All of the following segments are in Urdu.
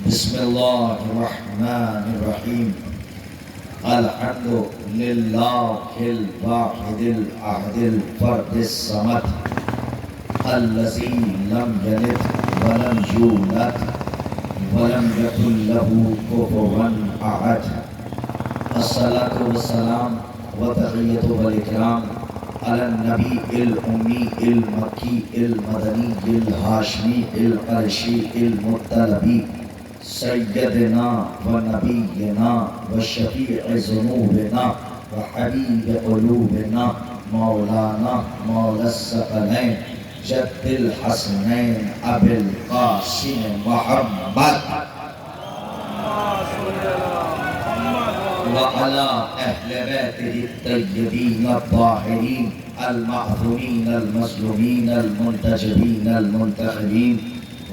بسم اللہ الرحمن الرحیم الحمد للہ الواحد الاحد الفرد الصمد الذی لم یلد ولم یولد ولم یکن له کفوا احد الصلاۃ والسلام وتحیۃ والاکرام علی النبی الامی المکی المدنی الہاشمی القرشی المطلبی سیدنا و نبینا و شفیع ذنوبنا و حبیب قلوبنا مولانا مولا الثقلین جد الحسنین ابی القاسم محمد وعلى أهل بيته الطيبين الطاهرين المعصومين المظلومين المنتجبين المنتخبين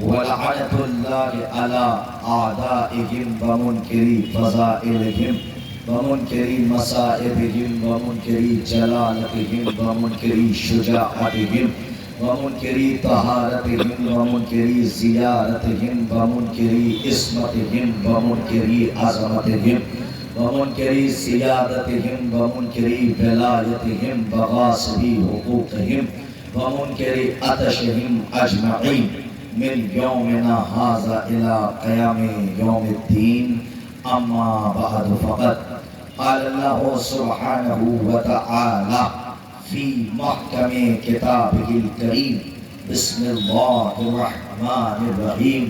ولعنة الله على أعدائهم ومنكري فضائلهم ومنكري مصائبهم ومنكري جلالتهم ومنكري شجاعتهم ومنكري طهارتهم ومنكري زيارتهم ومنكري اسمتهم ومنكري عظمتهم ومنكري سيادتهم ومنكري ولايتهم وغاصبي حقوقهم ومنكري عطشهم أجمعين من يومنا هذا إلى قيام يوم الدين أما بعد فقد قال الله سبحانه وتعالى في محكم كتابه الكريم بسم الله الرحمن الرحيم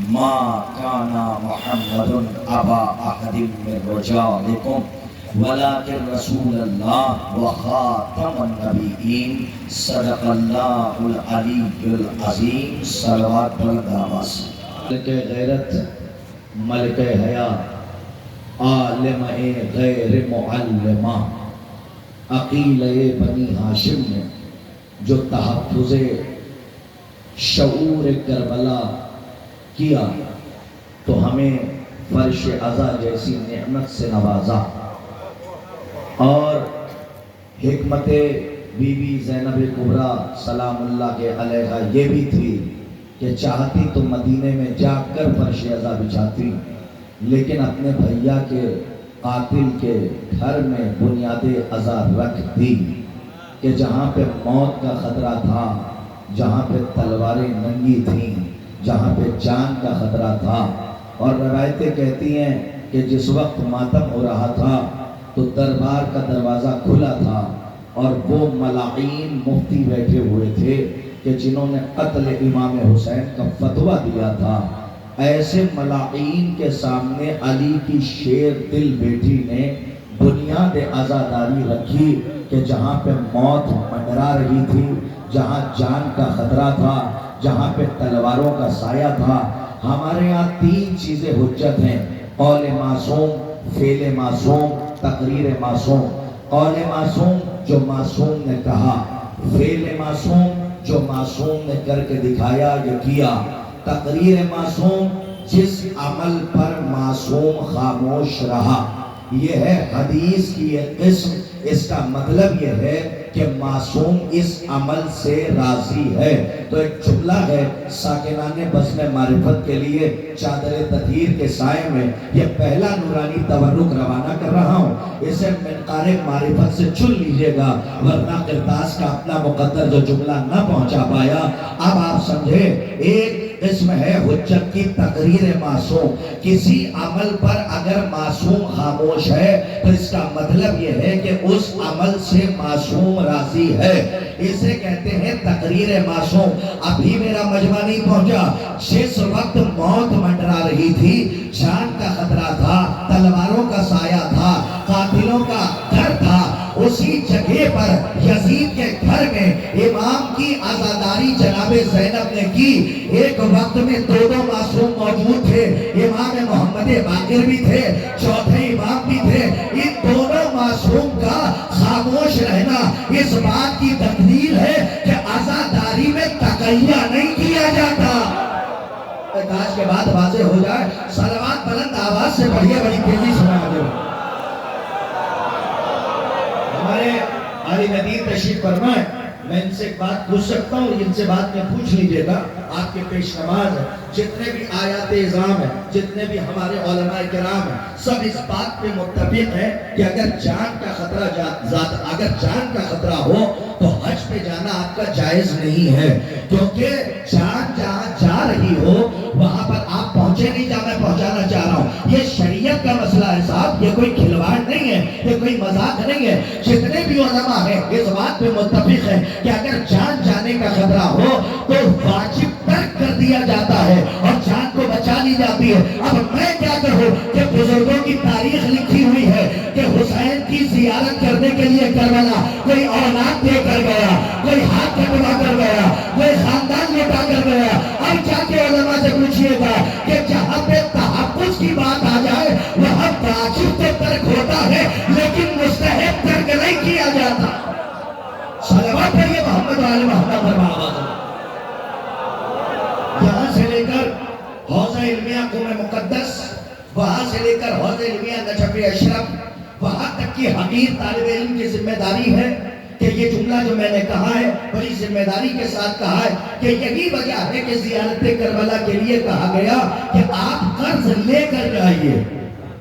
ما كان محمد أبا أحد من رجالكم ولكن رسول الله وخاتم النبيين صدق الله العلي العظيم صلوات والدعوات ملک غیرت ملک حیا عالم غیر معلمہ عقیلہ بنی ہاشم نے جو تحفظ شعور کربلا کیا تو ہمیں فرش عزا جیسی نعمت سے نوازا اور حکمت بی بی زینب کبریٰ سلام اللہ کے علیہ یہ بھی تھی کہ چاہتی تو مدینے میں جا کر فرش عزا بچھاتی لیکن اپنے بھیا کے قاتل کے گھر میں بنیاد عزا رکھ دی کہ جہاں پہ موت کا خطرہ تھا، جہاں پہ تلواریں ننگی تھیں، جہاں پہ جان کا خطرہ تھا۔ اور روایتیں کہتی ہیں کہ جس وقت ماتم ہو رہا تھا تو دربار کا دروازہ کھلا تھا اور وہ ملاعین مفتی بیٹھے ہوئے تھے کہ جنہوں نے قتل امام حسین کا فتویٰ دیا تھا۔ ایسے ملاعین کے سامنے علی کی شیر دل بیٹی نے بنیاد عزاداری رکھی کہ جہاں پہ موت منڈرا رہی تھی، جہاں جان کا خطرہ تھا، جہاں پہ تلواروں کا سایہ تھا۔ ہمارے یہاں تین چیزیں حجت ہیں: قول معصوم، فعل معصوم، تقریر معصوم۔ قول معصوم جو معصوم نے کہا، فعل معصوم جو معصوم نے کر کے دکھایا یا کیا، تقریر معصوم جس عمل پر معصوم خاموش رہا۔ یہ ہے حدیث کی ایک قسم۔ اس کا مطلب یہ ہے کہ معصوم اس عمل سے راضی ہے۔ تو ایک جملہ ہے ساکنان بزم معرفت کے لیے چادر تطہیر کے سائے میں یہ پہلا نورانی تورک روانہ کر رہا ہوں، اسے منقار معرفت سے چن لیجئے گا ورنہ قرطاس کا اپنا مقدر جو جملہ نہ پہنچا پایا۔ اب آپ سمجھے، ایک قسم ہے حجت کی تقریر معصوم۔ کسی عمل پر اگر معصوم خاموش ہے تو اس کا مطلب یہ ہے کہ اس عمل سے معصوم راضی ہے، اسے کہتے ہیں تقریر معصوم۔ ابھی میرا مجمع نہیں پہنچا، جس وقت موت منڈرا رہی تھی، جان کا خطرہ تھا، تلواروں کا سایہ تھا، قاتلوں کا ڈر تھا، اسی جگہ پر یزید کے گھر میں امام کی عزاداری جناب زینب نے کی۔ ایک وقت میں دو معصوم موجود تھے، امام محمد باقر بھی تھے، چوتھے امام بھی تھے۔ ان دونوں معصوم کا خاموش رہنا اس بات کی تقریر ہے کہ عزاداری میں تقیہ نہیں کیا جاتا۔ کاش کے بعد واضح ہو جائے، صلوات بلند آواز سے بڑھیا بڑی تیزی سنا دو۔ ہمارے علی ندیر تشریف فرمائے، میں ان سے ایک بات پوچھ سکتا ہوں، ان سے بات میں پوچھ لیجئے گا۔ آپ کے پیش نماز ہے، جتنے بھی آیات اعظام ہیں، جتنے بھی ہمارے علماء کرام ہیں، سب اس بات پہ متفق ہیں کہ اگر جان کا خطرہ ہو تو حج پہ جانا آپ کا جائز نہیں ہے، کیونکہ جان جہاں جا رہی ہو وہاں پر آپ پہنچے نہیں، جہاں میں پہنچانا چاہ رہا ہوں۔ یہ شریعت کا مسئلہ ہے صاحب، یہ کوئی کھلواڑ نہیں ہے، یہ کوئی مذاق نہیں ہے۔ جتنے بھی علماء ہیں اس بات پہ متفق ہیں کہ اگر جان جانے کا خطرہ ہو تو واجب ترک کر دیا جاتا ہے اور جان کو بچا لی جاتی ہے۔ اب میں کیا کروں کہ بزرگوں کی تاریخ لکھی ہوئی ہے کہ حسین کی زیارت کرنے کے لیے کربلا کوئی اولاد دے کر گیا، کوئی ہاتھ کٹوا کر گیا، کوئی خاندان لوٹا کر گیا۔ اب جا کے علماء سے پوچھئے گا کہ جہاں پہ تحفظ کی بات آ جائے وہاں واجب تو ترک ہوتا ہے لیکن مستحب ترک نہیں کیا جاتا۔ صلوات پڑھیے محمد و آل محمد پر آواز۔ یہاں سے لے کر حوض علمیہ قوم مقدس، وہاں سے لے کر حوض علمیہ نجف اشرف، وہاں تک کی حقیر طالب علم کی ذمہ داری ہے کہ یہ جملہ جو میں نے کہا ہے بڑی ذمہ داری کے ساتھ کہا ہے کہ یہی وجہ ہے کہ زیارت کربلا کے لیے کہا گیا کہ آپ قرض لے کر جائیے۔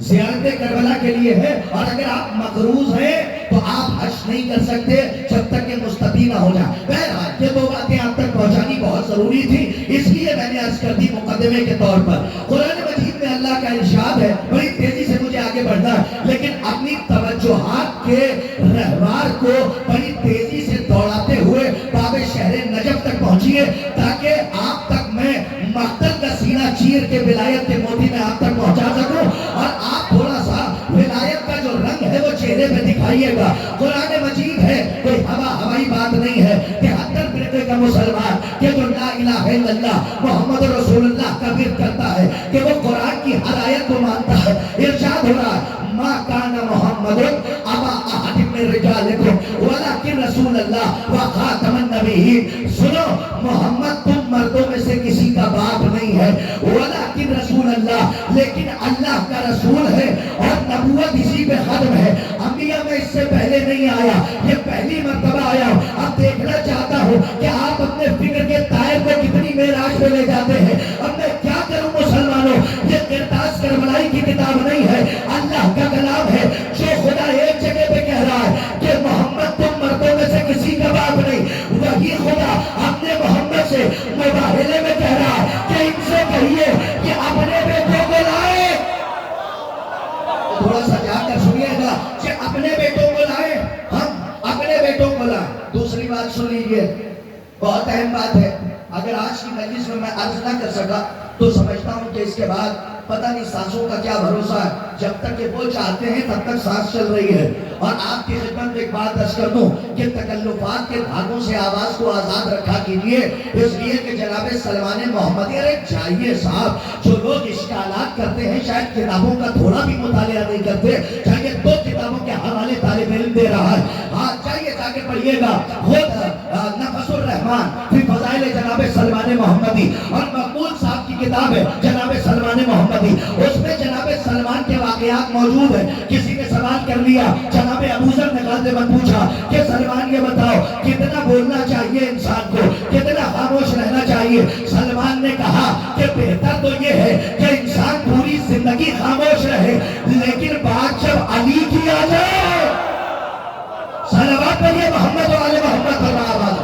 زیارت کربلا کے لیے ہے، اور اگر آپ مقروض ہیں تو آپ حج نہیں کر سکتے جب تک کہ مستطیع نہ ہو جائے۔ بہرحال یہ دو باتیں آپ تک پہنچانی بہت ضروری تھی، اس لیے میں نے عرض کر دی مقدمے کے طور پر۔ قرآن مجید میں اللہ کا ارشاد ہے، بڑی تیزی سے مجھے آگے بڑھنا ہے لیکن اپنی توجہات کے رہوار کو بڑی تیزی سے دوڑاتے ہوئے باب شہر نجف تک پہنچیے تاکہ آپ تک میں مقتل کا سینہ چیر کے ولایت کے موتی میں آپ تک پہنچا سکوں، اور آپ تھوڑا سا ولایت کا جو رنگ ہے وہ چہرے پہ دکھائیے گا۔ قرآن مجید ہے، کوئی ہوائی بات نہیں ہے کہ 70 فرقے کا مسلمان کہ جو لا الہ الا اللہ محمد رسول اللہ کا ورد کرتا ہے کہ وہ قرآن کی ہر آیت کو مانتا ہے۔ ارشاد ہو رہا ہے ما کان محمد ابا احد من رجالکم ولکن رسول اللہ وخاتم النبیین۔ سنو، محمد تم مردوں میں سے کسی کا باپ نہیں ہے، ولکن رسول اللہ، لیکن اللہ کا رسول ہے، اور نبوت اسی پہ ختم ہے۔ انبیاء میں اس سے پہلے نہیں آیا، یہ پہلی مرتبہ آیا۔ اب دیکھنا چاہتا ہوں کہ آپ اپنے فکر کے طائر کو کتنی معراج پہ لے جاتے ہیں۔ اب میں کیا کروں مسلمانوں، یہ قرطاس کربلائی کی کتاب نہیں ہے، اللہ کا کلام ہے۔ جو خدا ایک جگہ پہ کہہ رہا ہے کہ محمد تم مردوں میں سے کسی کا باپ نہیں، وہی خدا اپنے محمد سے مباہلے میں کہہ رہا ہے کہ ان سے کہیے کہ اپنے بیٹوں کو لائے۔ تھوڑا سا جا کر سنیے گا کہ اپنے بیٹوں کو لائے، ہم اپنے بیٹوں کو لائے۔ دوسری بات سن لیجیے، بہت اہم بات ہے، اگر آج کی مجلس میں عرض نہ کر سکا تو سمجھتا ہوں کہ اس کے بعد پتہ نہیں سانسوں کا کیا بھروسہ ہے، جب تک کہ وہ چاہتے ہیں تب تک سانس چل رہی ہے۔ اور آپ کی خدمت میں ایک بات عرض کر دوں کہ تکلفات کے دھاگوں سے آواز کو آزاد رکھا کیجئے، اس لیے کہ جناب سلمان محمدی، ارے جائیے صاحب، جو لوگ اشکالات کرتے ہیں شاید کتابوں کا تھوڑا بھی مطالعہ نہیں کرتے، چاہیے 2 کتابوں کے حوالے طالب علم دے رہا ہے، ہاں چاہیے جا کے پڑھیے گا، خود نفس الرحمان فی فضائل جناب سلمان محمدی، اور مقبول صاحب کی کتاب ہے جناب سلمان محمدی، اس میں جناب سلمان کے واقعات موجود ہیں۔ کسی نے سوال کر لیا، جناب ابو ذر نے غالباً پوچھا کہ سلمان یہ بتاؤ کتنا بولنا چاہیے انسان کو، کتنا خاموش رہنا چاہیے؟ سلمان نے کہا کہ بہتر تو یہ ہے کہ انسان پوری زندگی خاموش رہے، لیکن بات جب علی کی آ جائے، صلوات پڑھیے محمد و آل محمد پر آواز۔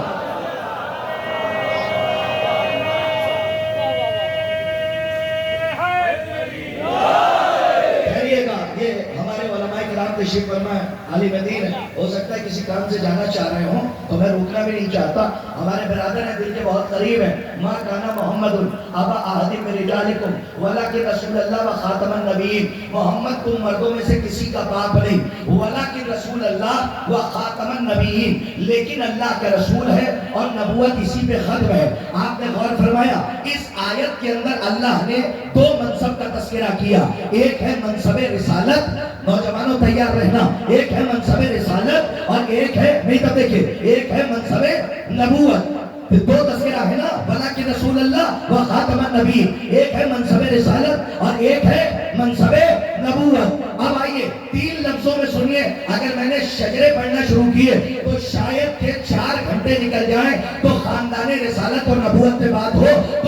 تشریف فرما ہے، علی مدین ہے، ہو سکتا ہے کسی کام سے جانا چاہ رہے ہوں تو میں روکنا بھی نہیں چاہتا، ہمارے برادر ہیں، دل کے بہت قریب ہیں۔ ما کانا محمد ابا احد من رجالکم ولکن رسول اللہ و خاتم النبیین، محمد تم مردوں میں سے کسی کا باپ نہیں، ولکن رسول اللہ و خاتم النبیین، لیکن اللہ کا رسول ہے اور نبوت اسی پہ ختم ہے۔ آپ نے غور فرمایا اس آیت کے اندر اللہ نے 2 منصب کا تذکرہ کیا، ایک ہے منصب رسالت، نوجوانوں تیار رہنا، ایک ہے منصب رسالت اور ایک ہے، نہیں تب دیکھیں، ایک ہے منصب نبوت۔ 2 تذکرہ ہے نا، ولیکن رسول اللہ و خاتم النبی، ایک ہے منصب رسالت اور ایک ہے منصب نبوت۔ اب آئیے 3 لفظوں میں سنیے، اگر میں نے شجرے پڑھنا شروع کیے تو شاید کہ 4 گھنٹے نکل جائیں، تو خاندان رسالت اور نبوت پہ بات ہو تو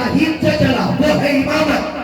ابراہیم سے چلا وہ ہے امامت.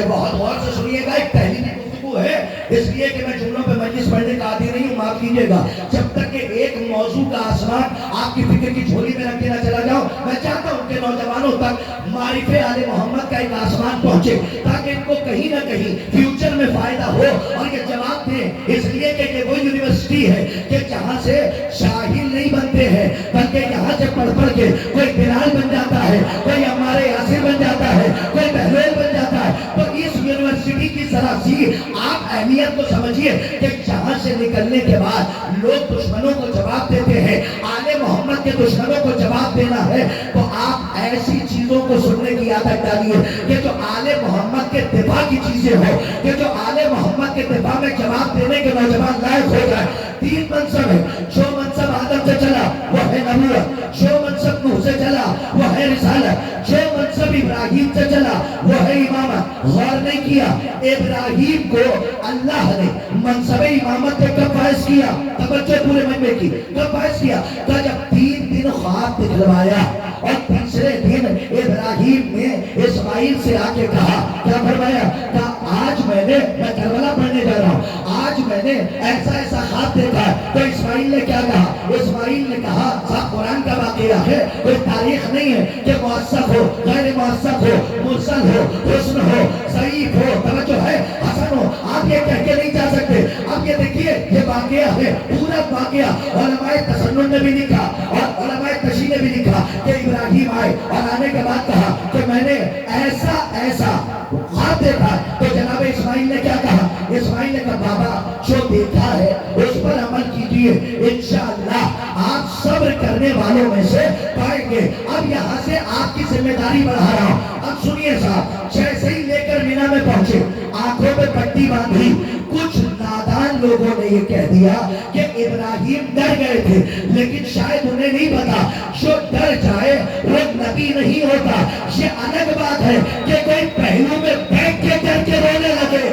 بہت غور سے سنیے گا, ایک تحلیلی گفتگو ہے, اس لیے کہ میں جملوں پہ مجلس پڑھنے کا عادی نہیں ہوں, معاف کیجیے گا. جب تک کہ ایک موضوع کا آسمان آپ کی فکر کی جھولی میں رکھ کے نہ چلا جاؤں, میں چاہتا ہوں کہ نوجوانوں تک معرفت آل محمد کا ایک آسمان پہنچے, تاکہ ان کو کہیں نہ کہیں فیوچر میں فائدہ ہو اور یہ جواب دیں. اس لیے کہ یہ وہ یونیورسٹی ہے کہ جہاں سے شاہین نہیں بنتے ہیں, بلکہ یہاں سے پڑھ پڑھ کے کوئی بلال بن جاتا ہے, کوئی عمار یاسر بن جاتا ہے, کوئی بہلول بن جاتا ہے. تو اس یونیورسٹی کی ذرا سی آپ اہمیت کو سمجھیے کہ جہاں سے نکلنے کے بعد لوگ دشمنوں کو جواب دیتے ہیں, آل محمد کے دشمنوں کو جواب دینا ہے, تو آپ ایسی چیزوں کو سننے کی عادت ڈالیے کہ جو آل محمد کے دفاع کی چیزیں ہو, کہ جو آل محمد کے دفاع میں جواب دینے کے نوجوان لائق ہو جائے. 3 منصب ہے, جو منصب آدم سے چلا وہ ہے نبوت, جو منصب نوح سے چلا وہ ہے رسالت, جو منصب ابراہیم سے چلا وہ ہے امامت. غور نہیں کیا ابراہیم کو اللہ نے منصب امامت پہ کب فائز کیا؟ توجہ پورے مجمع کی, کب فائز کیا؟ کہ جب 3 دن خواب دکھلوایا اور تیسرے دن ابراہیم نے اسماعیل سے آ کے کہا, کیا فرمایا؟ کہ آج میں کربلا پڑھنے جا رہا ہوں, آج میں نے ایسا ایسا خواب دیکھا ہے. تو اسماعیل نے کیا کہا؟ اسماعیل نے کہا صاحب قرآن کا واقعہ ہے, کوئی تاریخ نہیں ہے کہ موثق ہو, غیر موثق ہو, مرسل ہو, حسن ہو, ضعیف ہو, توجہ ہے, حسن ہو, آپ یہ کہہ کے نہیں جا سکتے. اب یہ دیکھیے یہ واقعہ ہے, پورا واقعہ علماء تسنن نے بھی لکھا اور علماء تشیع نے بھی لکھا کہ ابراہیم آئے اور آنے کے بعد کہا کہ میں نے ایسا ایسا خواب دیکھا. تو جناب اسماعیل نے کیا کہا؟ اسماعیل نے کہا بابا جو دیکھا ہے اس پر عمل کیجئے, انشاءاللہ آپ صبر کرنے والوں میں سے پائیں گے. اب یہاں سے آپ کی ذمہ داری بڑھا رہا ہوں. اب سنیے صاحب, جیسے ہی لے کر مینا میں پہنچے, آنکھوں پہ پٹی باندھی, کچھ نادان لوگوں نے یہ کہہ دیا کہ ابراہیم ڈر گئے تھے, لیکن شاید انہیں نہیں پتا جو ڈر جائے وہ نبی نہیں ہوتا. یہ الگ بات ہے کہ کوئی پہلو میں بیٹھ کے ڈر کے رونے لگے.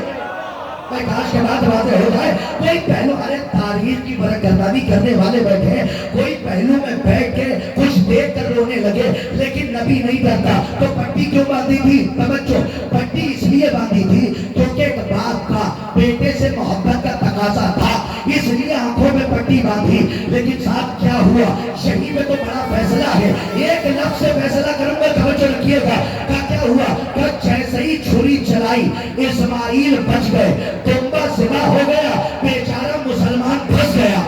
میں کاش کے بعد واضح ہو جائے, کوئی پہلو, ارے تاریخ کی برگردانی کرنے والے بیٹھے ہیں, کوئی پہلو میں بیٹھ کے کچھ دیکھ کر رونے لگے, لیکن نبی نہیں ڈرتا. تو پٹی کیوں باندھی تھی؟ توجہ, پٹی اس لیے باندھی تھی کیونکہ ایک باپ کا بیٹے سے محبت کا تقاضا تھا, اس لیے آنکھوں میں پٹی باندھی. لیکن صاحب کیا ہوا؟ شہید میں تو بڑا فیصلہ ہے, ایک لفظ سے فیصلہ کروں گا, توجہ رکھیے گا. کیا ہوا؟ کہ جیسے ہی چھری چلائی اسماعیل بچ گئے, دمبا ذبح ہو گیا, بیچارہ مسلمان پھنس گیا.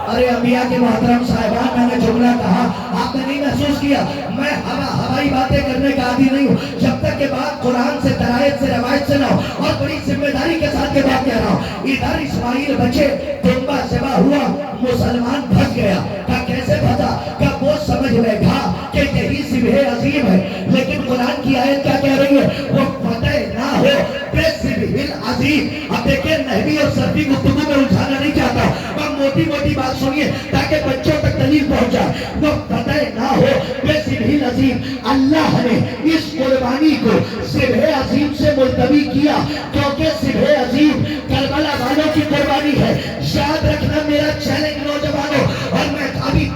ارے انبیاء کے محترم صاحبان, میں نے جملہ کہا, آپ نے نہیں محسوس کیا؟ میں ہوائی باتیں کرنے کا عادی نہیں ہوں, جب تک کہ بات قرآن سے, درایت سے, روایت سے نہ ہو, اور بڑی ذمہ داری کے ساتھ یہ بات کہہ رہا ہوں. ادھر اسماعیل بچے, دمبا ذبح ہوا, مسلمان پھنس گیا. کیسے پھنسا؟ کہ وہ سمجھ بیٹھا کہ یہی ذبح عظیم ہے, لیکن قرآن کی آیت کیا کہہ رہی ہے؟ وہ فتح نہ ہو بے ذبح عظیم. اب دیکھیں, نحوی اور صرفی گفتگو میں الجھانا نہیں چاہتا, میں موٹی موٹی بات سنیے تاکہ بچوں تک دلیل پہنچ جائے. وہ فتح نہ ہو بے ذبح عظیم, اللہ نے اس قربانی کو ذبح عظیم سے ملتوی کیا, کیونکہ ذبح عظیم کربلا والوں کی قربانی ہے. یاد رکھنا میرا چیلنج نوجوانوں, اور میں ابھی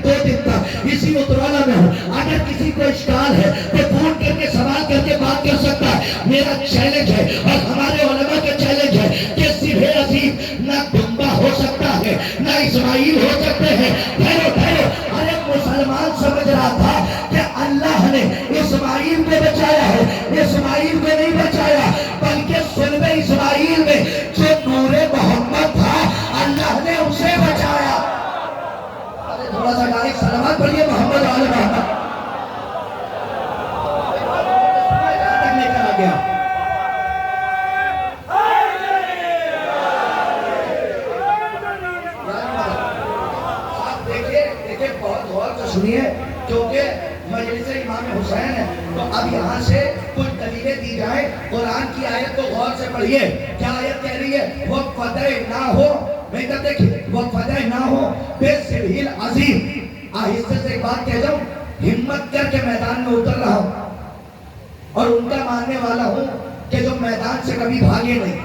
دو دن تک اسی اترالا میں ہوں, اگر کسی کو اشکال ہے تو فون کر کے سوال کر کے بات کر سکتا ہے. میرا چیلنج ہے اور ہمارے علماء کا چیلنج ہے کہ ذبح عظیم نہ دمبا ہو سکتا ہے, نہ اسماعیل ہو سکتے ہیں. ٹھہرو, ارے مسلمان سمجھ رہا تھا کہ اللہ نے اسماعیل کو بچایا ہے, اسماعیل کو نہیں بچایا, بلکہ سلب اسماعیل میں جو نور محمد تھا اللہ نے اسے بچایا. ارے تھوڑا سا ڈائریکٹ سلامات پڑھیے محمد آل محمد. لے کر آ گیا. دیکھیں بہت غور سے سنیے, کیونکہ مجلس امام حسین ہے, تو اب یہاں سے کچھ دلیلیں دی جائیں. قرآن کی آیت کو غور سے پڑھیے, کیا آیت کہہ رہی ہے؟ وہ فتح نہ ہو, بہتر دیکھیے, وہ فتح نہ ہو بے ذبح عظیم. آہستہ سے ایک بات کہہ جاؤں, ہمت کر کے میدان میں اتر رہا ہوں اور ان کا ماننے والا ہوں کہ جو میدان سے کبھی بھاگے نہیں.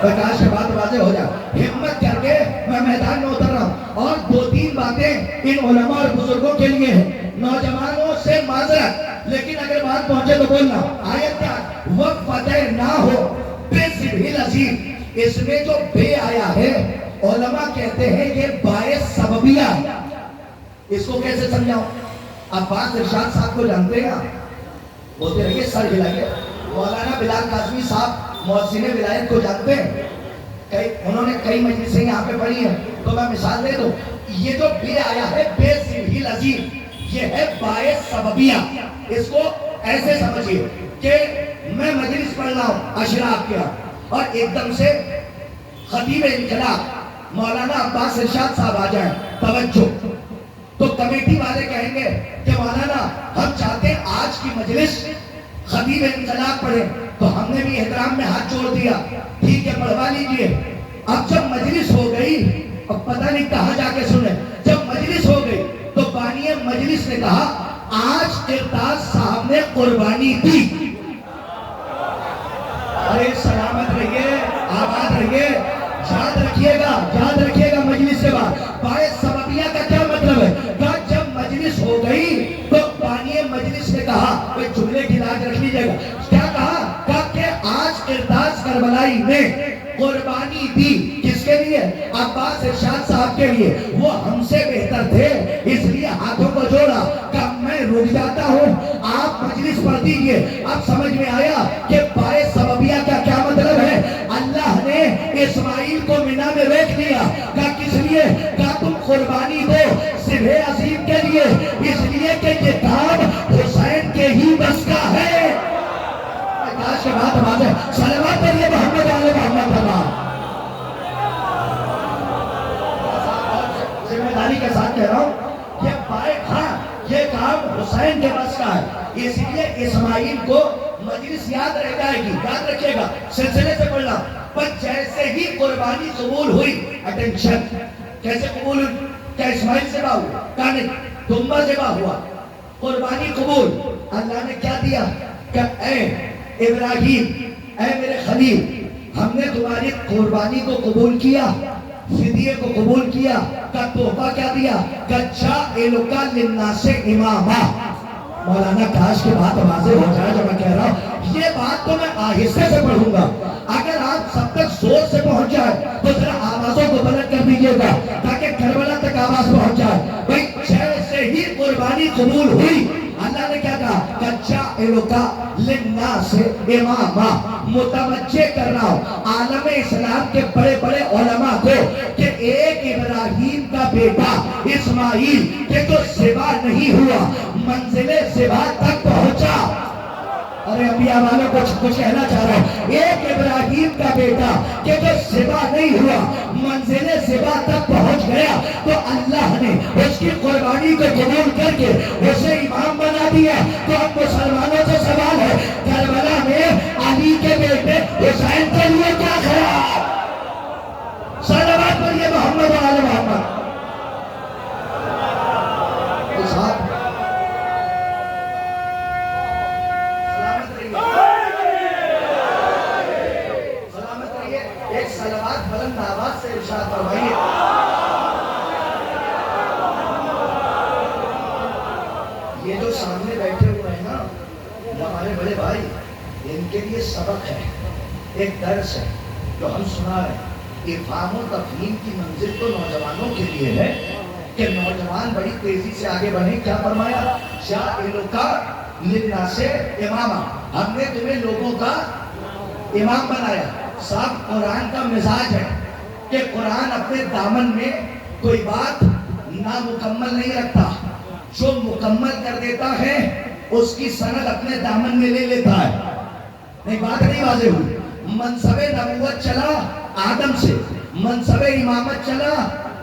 کاش کے بات واضح ہو جائے, ہمت کر کے میں میدان میں اتر رہا ہوں. اور 2-3 باتیں ان علماء اور بزرگوں کے لیے ہیں. نوجوانوں سے معذرت، لیکن اگر بات پہنچے تو بولنا. آیت کیا؟ وَفَتَحْنَاهُ نہ ہو بِذِبْرِ الْعَزِیمِ. اس میں جو بے آیا ہے علماء کہتے ہیں یہ باعث سببیہ. اس کو کیسے سمجھاؤں؟ عباس ارشاد صاحب کو جانتے ہیں آپ؟ بولتے رہیے سر ہلائیے. مولانا بلال قاسمی صاحب مؤذن ولایت کو جانتے ہیں؟ انہوں نے کئی مجلسیں یہاں پہ پڑھی ہیں. تو میں مثال دے دوں. یہ جو بے آیا ہے بے ذبح العظیم، یہ ہے باعث سببیہ. اس کو ایسے سمجھیے کہ میں مجلس پڑھ رہا ہوں اشراف کیا، اور ایک دم سے خطیب انقلاب مولانا عباس ارشاد صاحب آ جائیں، توجہ. تو کمیٹی والے کہیں گے کہ مولانا ہم چاہتے ہیں آج کی مجلس خطیب انقلاب پڑھیں. تو ہم نے بھی احترام میں ہاتھ جوڑ دیا، ٹھیک ہے پڑھوا لیجئے. اب جب مجلس ہو گئی، اب پتہ نہیں کہاں جا کے سنیں، جب مجلس ہو گئی تو بانی مجلس نے کہا آج ارتاز صاحب نے قربانی دی. ارے سلامت رہیے، آباد رہیے، یاد رکھیے گا مجلس کے بعد باعث سببیہ کا کیا مطلب ہے. کہا جب مجلس ہو گئی تو بانی مجلس نے کہا، کوئی جملے کی لاج رکھ لیجیے گا، کیا کہا کہ آج ارتاز کربلائی نے قربانی دی. کس کے لیے؟ عباس ارشاد صاحب کے لیے. وہ ہم سے بہتر تھے، اس لیے ہاتھوں کو جوڑا کہ میں رک جاتا ہوں، آپ مجلس پڑھ دیجئے. اب سمجھ میں آیا کہ باعث سببیہ کا کیا مطلب ہے. اللہ نے اسماعیل کو مینا میں روک دیا. کہا کس لیے؟ کہا تم قربانی دو ذبح عظیم کے لیے، اس لیے کہ یہ کام حسین کے ہی بس کا ہے. کاش کے بات آواز ہے، صلوات پڑھیے محمد آل محمد اللہ. ذمہ داری کے ساتھ کہہ رہا ہوں یہ بائک، ہاں یہ کام حسین کے بس کا ہے، اس لیے اسماعیل کو مجلس یاد رہ جائے گی. یاد رکھیے گا، سلسلے سے پڑھنا. پر جیسے ہی قربانی قبول ہوئی، اٹینشن، کیسے قبول ہوئی؟ کیا اسماعیل سے ذبح ہوا؟ کہا نہیں، دمبا ذبح ہوا. قربانی قبول. اللہ نے کیا دیا کہ اے ابراہیم، اے میرے خلیل، ہم نے تمہاری قربانی کو قبول کیا، فدیے کو قبول کیا. کا تحفہ کیا دیا؟ کہ جَاعِلُکَ لِلنَّاسِ اماما. مولانا کاش کے بات واضح ہو جائے جو میں کہہ رہا ہوں. یہ بات تو میں آہستہ سے پڑھوں گا، اگر آپ سب تک زور سے پہنچ جائے تو ذرا آوازوں کو بلند کر دیجیے گا تاکہ کربلا تک آواز پہنچ جائے. بھئی جیسے ہی قربانی قبول ہوئی، اللہ نے کیا کہا کہ جَاعِلُکَ لِلنَّاسِ اماما. متوجہ کر رہا ہوں عالم اسلام کے بڑے بڑے علماء کو کہ ایک ابراہیم کا بیٹا اسماعیل کہ جو ذبح نہیں ہوا، منزل ذبح تک پہنچا. ارے انبیاء والوں کو کچھ کہنا چاہ رہا ہوں. ایک ابراہیم کا بیٹا کہ جو ذبح نہیں ہوا، منزل ذبح تک پہنچ گیا، تو اللہ نے اس کی قربانی کو قبول کر کے اسے امام بنا دیا. تو اب مسلمانوں سے سوال ہے، کربلا میں علی کے بیٹے حسین کے لیے کیا خیال؟ صلوات پڑھیے محمد و آل محمد. یہ جو سامنے بیٹھے ہوئے ہیں نا، وہ ہمارے بڑے بھائی، ان کے لیے سبق ہے، ایک درس ہے جو ہم سنا رہے ہیں. افہام و تفہیم کی منزل تو نوجوانوں کے لیے ہے کہ نوجوان بڑی تیزی سے آگے بڑھیں. کیا فرمایا؟ جَاعِلُکَ لِلنَّاسِ اماما. ہم نے تمہیں لوگوں کا امام بنایا. صاحب قرآن کا مزاج ہے کہ قرآن اپنے دامن میں کوئی بات نامکمل نہیں رکھتا، جو مکمل کر دیتا ہے اس کی سند اپنے دامن میں لے لیتا ہے. نہیں بات نہیں واضح ہوئی. منصب نبوت چلا آدم سے، منصب امامت چلا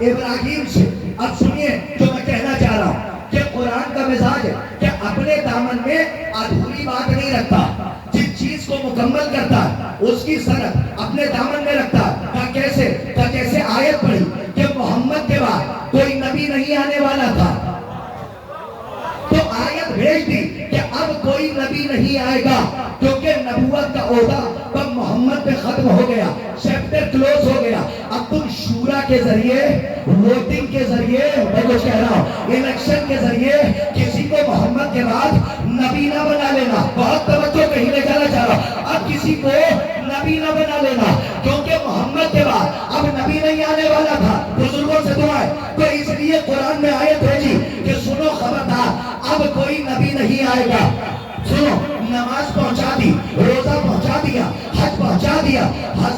ابراہیم سے. اب سنیے جو میں کہنا چاہ رہا ہوں کہ قرآن کا مزاج ہے کہ اپنے دامن میں ادھوری بات نہیں رکھتا، جس چیز کو مکمل کرتا ہے اس کی سند اپنے دامن میں رکھتا ہے. کیسے؟ جیسے آیت پڑھی کہ محمد کے بعد کوئی نبی نہیں آنے والا تھا، تو آیت بھیج دی کہ اب کوئی نبی نہیں آئے گا کیونکہ نبوت کا عہدہ اب محمد پہ ختم ہو گیا، چیپٹر کلوز ہو گیا. اب تم شورا کے ذریعے، ووٹنگ کے ذریعے، میں کچھ کہہ رہا ہوں، الیکشن کے ذریعے کسی بعد نبی نہ بنا لینا. بہت توجہ کہیں لے جانا چاہ رہا ہوں. اب کسی کو نبی نہ بنا لینا, کیونکہ محمد کے بعد اب نبی نہیں آنے والا تھا. بزرگوں سے دعا ہے, تو اس لیے قرآن میں آیت بھیجی کہ سنو خبردار, اب کوئی نبی نہیں آئے گا. سنو, نماز پہنچا دی, روزہ پہنچا دیا, حج پہنچا دیا,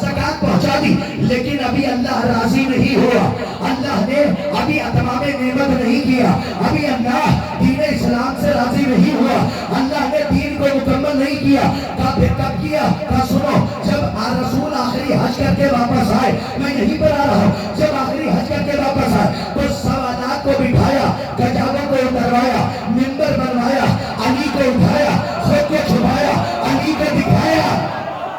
زکات پہنچا دی, لیکن ابھی اللہ راضی نہیں ہوا. اللہ نے ابھی اتمام نعمت نہیں کیا. ابھی اللہ دین اسلام سے راضی نہیں ہوا. اللہ نے دین کو مکمل نہیں کیا. کب کیا؟ سنو, جب رسول آخری حج کر کے واپس آئے, میں یہیں پر آ رہا ہوں, جب آخری حج کر کے واپس آئے تو سوالات کو بٹھایا, کتابوں کو اتروایا, منبر بنوایا, علی کو اٹھایا, خود کو چھپایا, علی کو دکھایا.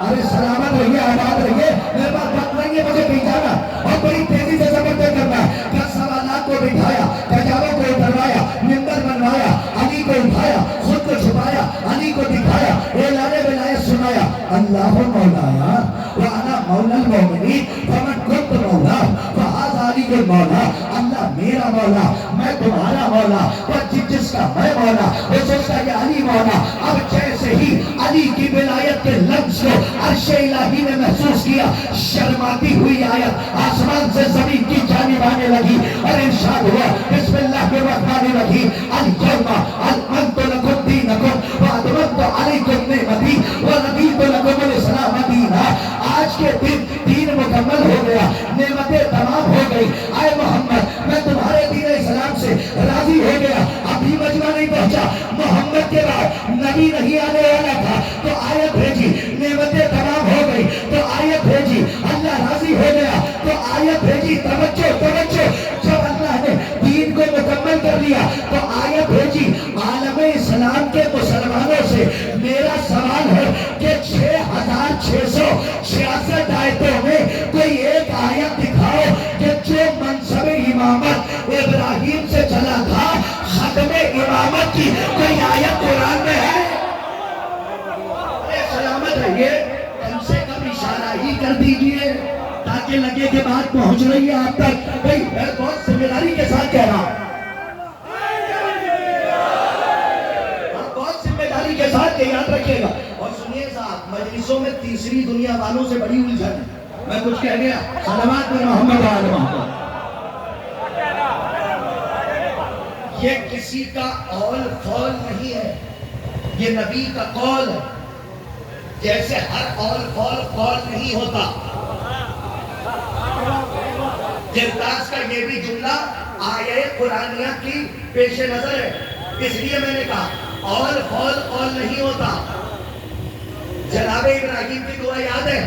ارے سلامت رہیے, آباد رہیے, میرے پاس وقت نہیں ہے مجھے کہیں جانا اور بڑی تیزی سے سفر طے کرنا ہے. کیا سوالات کو بٹھایا, کتابوں کو اتروایا, منبر بنوایا, علی کو اٹھایا, خود کو چھپایا, علی کو دکھایا, اعلان ولایت سنایا. اللہ مولایا وانا مولا المؤمنین فمن کنت مولا فہذا علی المولا. اللہ میرا مولا, میں تمہارا مولا, پر جس کا میں مولا اس کا یہ علی مولا. اب جیسے ہی علی کی ولایت کے لفظ کو عرش الہی نے محسوس کیا, شرماتی ہوئی آیت آسمان سے زمین کی جانب آنے لگی اور ارشاد ہوا بسم اللہ الرحمن الرحیم الیوم اکملت لکم دینکم واتممت علیکم نعمتی ورضیت لکم الاسلام دینا. آج کے دن دین مکمل ہو گیا, نعمتیں تمام ہو گئی. اے محمد, میں تمہارے دین اسلام سے راضی ہو گیا. ابھی مجمع نہیں پہنچا, محمد کے بعد نبی نہیں آنے والا تھا تو آیت بھیجی, نعمتیں تمام ہو گئی تو آیت بھیجی, اللہ راضی ہو گیا تو آیت بھیجی. توجہ توجہ, جب اللہ نے دین کو مکمل کر لیا تو آیت بھیجی. عالم اسلام کے مسلمانوں سے میرا سوال ہے کہ 6666 آیتوں میں کوئی ایک آیت دکھاؤ کہ جو منصب امامت ابراہیم سے چلا تھا, ختم امامت کی کوئی آیت قرآن میں ہے؟ سلامت رہیے, کم سے کم اشارہ ہی کر دیجئے تاکہ لگے کہ بات پہنچ رہی ہے آپ تک. بھئی میں بہت ذمہ داری کے ساتھ کہہ رہا ہوں, بہت ذمہ داری کے ساتھ کہ یاد رکھیے گا. اور سنیے صاحب, مجلسوں میں تیسری دنیا والوں سے بڑی الجھن ہے. میں کچھ کہہ گیا, صلوات پر محمد و آل محمد. یہ کسی کا قول فول نہیں ہے, یہ نبی کا قول ہے. جیسے ہر قول فول قول نہیں ہوتا. جلداز کا یہ بھی جملہ آیہ قرآنیہ کی پیش نظر ہے, اس لیے میں نے کہا قول فول قول نہیں ہوتا. جناب ابراہیم کی دعا یاد ہے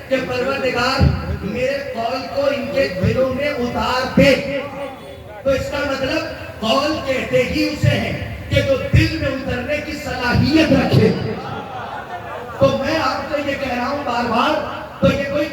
کہ پروردگار میرے قول کو ان کے دلوں میں اتار دے. تو اس کا مطلب قول کہتے ہی اسے ہیں کہ جو دل میں اترنے کی صلاحیت رکھے. تو میں آپ کو یہ کہہ رہا ہوں بار بار, تو یہ کوئی